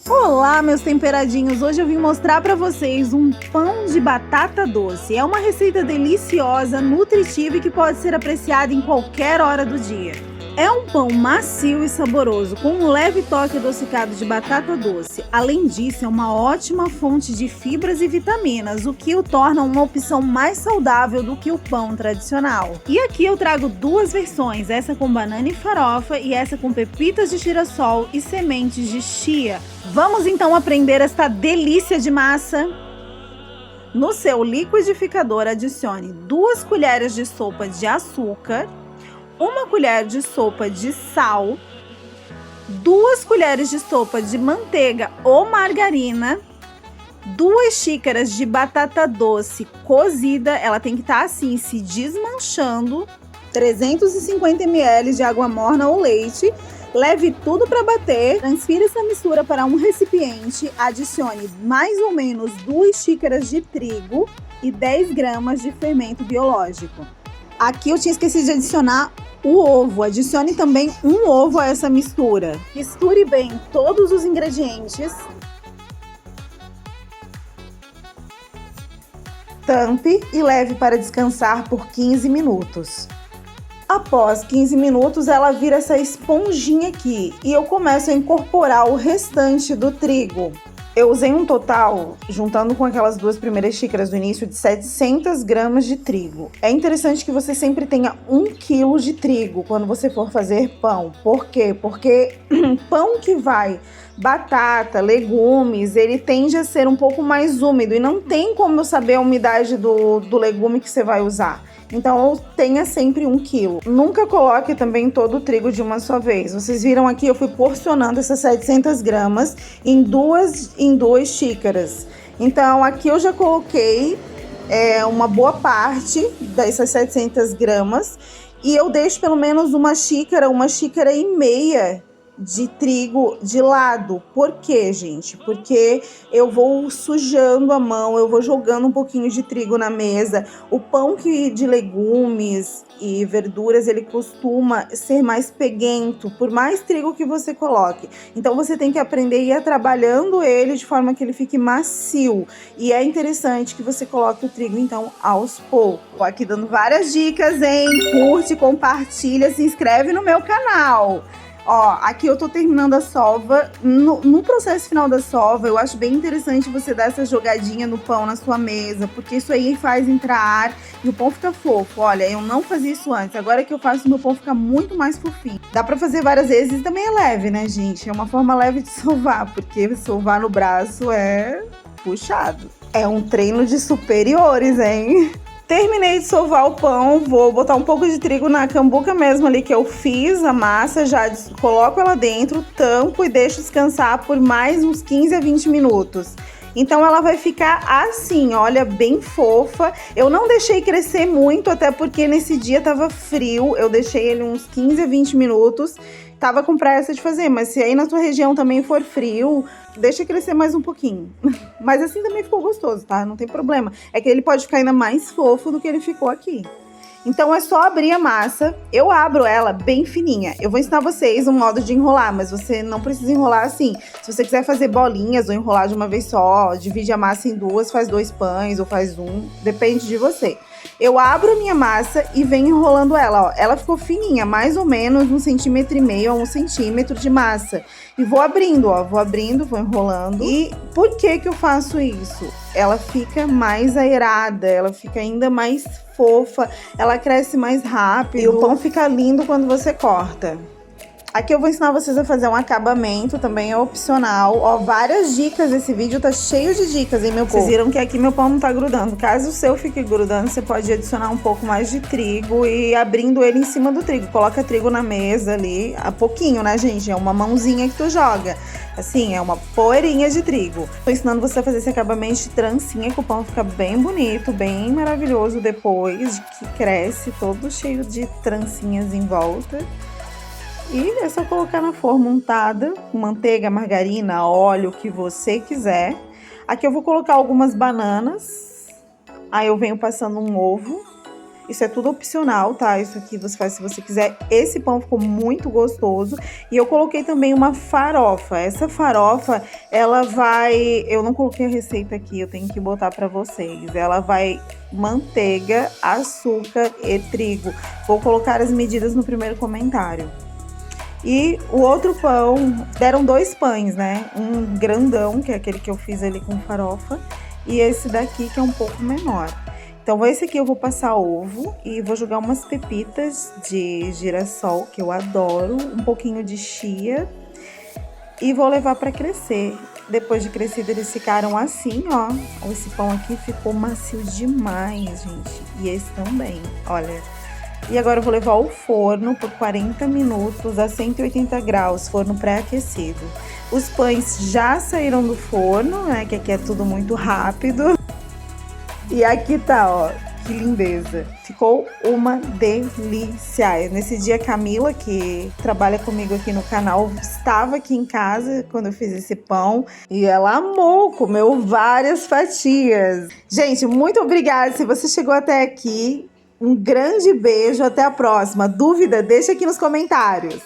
Olá, meus temperadinhos! Hoje eu vim mostrar para vocês um pão de batata doce. É uma receita deliciosa, nutritiva e que pode ser apreciada em qualquer hora do dia. É um pão macio e saboroso, com um leve toque adocicado de batata doce. Além disso, é uma ótima fonte de fibras e vitaminas, o que o torna uma opção mais saudável do que o pão tradicional. E aqui eu trago duas versões, essa com banana e farofa e essa com pepitas de girassol e sementes de chia. Vamos então aprender esta delícia de massa? No seu liquidificador, adicione 2 colheres de sopa de açúcar, 1 colher de sopa de sal, 2 colheres de sopa de manteiga ou margarina, 2 xícaras de batata doce cozida, ela tem que estar assim, se desmanchando, 350 ml de água morna ou leite. Leve tudo para bater, transfira essa mistura para um recipiente, adicione mais ou menos 2 xícaras de trigo e 10 gramas de fermento biológico. Aqui eu tinha esquecido de adicionar o ovo, adicione também um ovo a essa mistura. Misture bem todos os ingredientes. Tampe e leve para descansar por 15 minutos. Após 15 minutos, ela vira essa esponjinha aqui e eu começo a incorporar o restante do trigo. Eu usei um total, juntando com aquelas 2 primeiras xícaras do início, de 700 gramas de trigo. É interessante que você sempre tenha 1 quilo de trigo quando você for fazer pão. Por quê? Porque pão que vai batata, legumes, ele tende a ser um pouco mais úmido e não tem como eu saber a umidade do legume que você vai usar. Então, tenha sempre 1 quilo. Nunca coloque também todo o trigo de uma só vez. Vocês viram aqui, eu fui porcionando essas 700 gramas em duas xícaras. Então, aqui eu já coloquei uma boa parte dessas 700 gramas. E eu deixo pelo menos 1 xícara, 1 xícara e meia de trigo de lado. Por quê, gente? Porque eu vou sujando a mão, eu vou jogando um pouquinho de trigo na mesa. O pão de legumes e verduras, ele costuma ser mais peguento, por mais trigo que você coloque. Então você tem que aprender a ir trabalhando ele de forma que ele fique macio. E é interessante que você coloque o trigo, então, aos poucos. Tô aqui dando várias dicas, hein? Curte, compartilha, se inscreve no meu canal. Ó, aqui eu tô terminando a sova. No processo final da sova, eu acho bem interessante você dar essa jogadinha no pão na sua mesa, porque isso aí faz entrar ar e o pão fica fofo. Olha, eu não fazia isso antes, agora que eu faço, meu pão fica muito mais fofinho. Dá pra fazer várias vezes e também é leve, né, gente? É uma forma leve de sovar, porque sovar no braço é puxado. É um treino de superiores, hein? Terminei de sovar o pão, vou botar um pouco de trigo na cambuca mesmo ali que eu fiz a massa, já coloco ela dentro, tampo e deixo descansar por mais uns 15 a 20 minutos. Então ela vai ficar assim, olha, bem fofa. Eu não deixei crescer muito, até porque nesse dia tava frio, eu deixei ele uns 15 a 20 minutos. Tava com pressa de fazer, mas se aí na sua região também for frio, deixa crescer mais um pouquinho. Mas assim também ficou gostoso, tá? Não tem problema. É que ele pode ficar ainda mais fofo do que ele ficou aqui. Então é só abrir a massa, eu abro ela bem fininha. Eu vou ensinar vocês um modo de enrolar, mas você não precisa enrolar assim. Se você quiser fazer bolinhas ou enrolar de uma vez só, divide a massa em 2, faz 2 pães ou faz 1, depende de você. Eu abro a minha massa e venho enrolando ela, ó. Ela ficou fininha, mais ou menos 1,5 cm a 1 centímetro de massa. E vou abrindo, ó, vou enrolando. E por que eu faço isso? Ela fica mais aerada, ela fica ainda mais fofa, ela cresce mais rápido. E o pão fica lindo quando você corta. Aqui eu vou ensinar vocês a fazer um acabamento, também é opcional. Ó, várias dicas, esse vídeo tá cheio de dicas, hein, meu povo? Vocês viram que aqui meu pão não tá grudando. Caso o seu fique grudando, você pode adicionar um pouco mais de trigo e abrindo ele em cima do trigo. Coloca trigo na mesa ali, a pouquinho, né, gente? É uma mãozinha que tu joga. Assim, é uma poeirinha de trigo. Tô ensinando você a fazer esse acabamento de trancinha, que o pão fica bem bonito, bem maravilhoso depois, que cresce todo cheio de trancinhas em volta. E é só colocar na forma untada, com manteiga, margarina, óleo, o que você quiser. Aqui eu vou colocar algumas bananas. Aí eu venho passando um ovo. Isso é tudo opcional, tá? Isso aqui você faz se você quiser. Esse pão ficou muito gostoso. E eu coloquei também uma farofa. Essa farofa, ela vai... Eu não coloquei a receita aqui, eu tenho que botar pra vocês. Ela vai manteiga, açúcar e trigo. Vou colocar as medidas no primeiro comentário. E o outro pão, deram 2 pães, né? Um grandão, que é aquele que eu fiz ali com farofa. E esse daqui, que é um pouco menor. Então, esse aqui eu vou passar ovo e vou jogar umas pepitas de girassol, que eu adoro, um pouquinho de chia e vou levar para crescer. Depois de crescido, eles ficaram assim, ó. Esse pão aqui ficou macio demais, gente. E esse também, olha. E agora eu vou levar ao forno por 40 minutos a 180 graus, forno pré-aquecido. Os pães já saíram do forno, né, que aqui é tudo muito rápido. E aqui tá, ó, que lindeza. Ficou uma delícia. Nesse dia, Camila, que trabalha comigo aqui no canal, estava aqui em casa quando eu fiz esse pão. E ela amou, comeu várias fatias. Gente, muito obrigada se você chegou até aqui. Um grande beijo, até a próxima. Dúvida? Deixa aqui nos comentários.